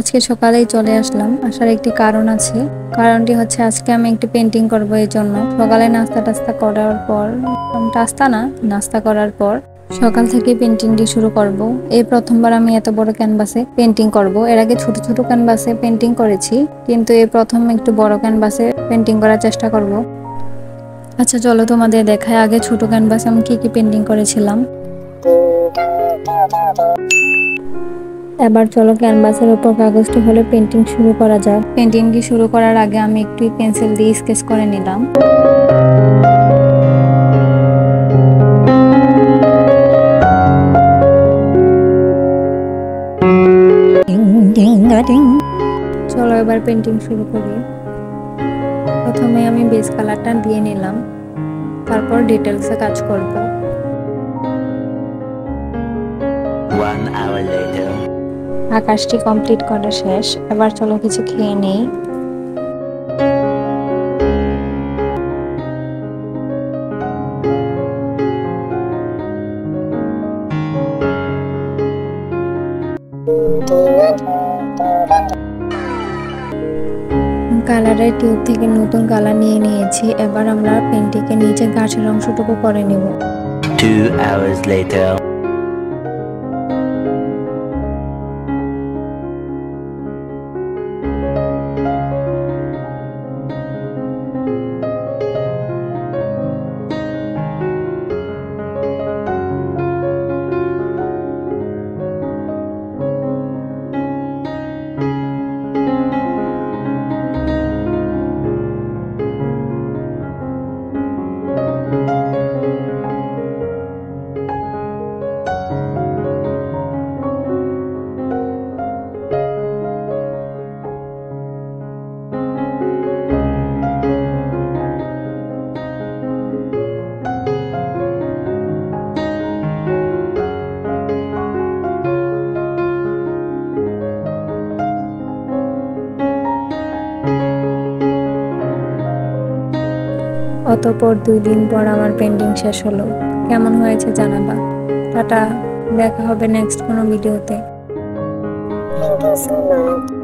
আজকে সকালেই চলে আসলাম। আসার একটি কারণ আছে। কারণটি হচ্ছে আজকে আমি একটি পেন্টিং করব, এই জন্য সকালে নাস্তা করার পর নাস্তা করার পর সকাল থেকে পেন্টিংটি শুরু করব। এই প্রথমবার আমি এত বড় ক্যানভাসে পেন্টিং করব। এর আগে ছোট ছোট ক্যানভাসে পেন্টিং করেছি, কিন্তু এই প্রথম একটু বড় ক্যানভাসে পেন্টিং করার চেষ্টা করব। আচ্ছা চলো তোমাদের দেখায় আগে ছোট ক্যানভাসে আমি কি পেন্টিং করেছিলাম। এবার চলো ক্যানভাসের উপর কাগজটি হলে পেন্টিং শুরু করা যাক। পেন্টিংটি শুরু করার আগে আমি একটু পেন্সিল দিয়ে স্কেচ করে নিলাম। চলো এবার পেন্টিং শুরু করি। প্রথমে আমি বেস কালারটা দিয়ে নিলাম, তারপর ডিটেলসে কাজ করব। 1 hour later. আকাশটি কমপ্লিট করা শেষ। এবার চলো কিছু খেয়ে নেই। কালারের টিউব থেকে নতুন কালার নিয়ে নিয়েছি। এবার আমরা পেন্টিংকে নিচে গাছের অংশটুকু করে নেব। 2 hours later. অতঃপর 2 দিন পর আমার পেন্টিং শেষ হলো। কেমন হয়েছে জানাবা। টাটা, দেখা হবে নেক্সট কোনো ভিডিওতে। Thank you so much.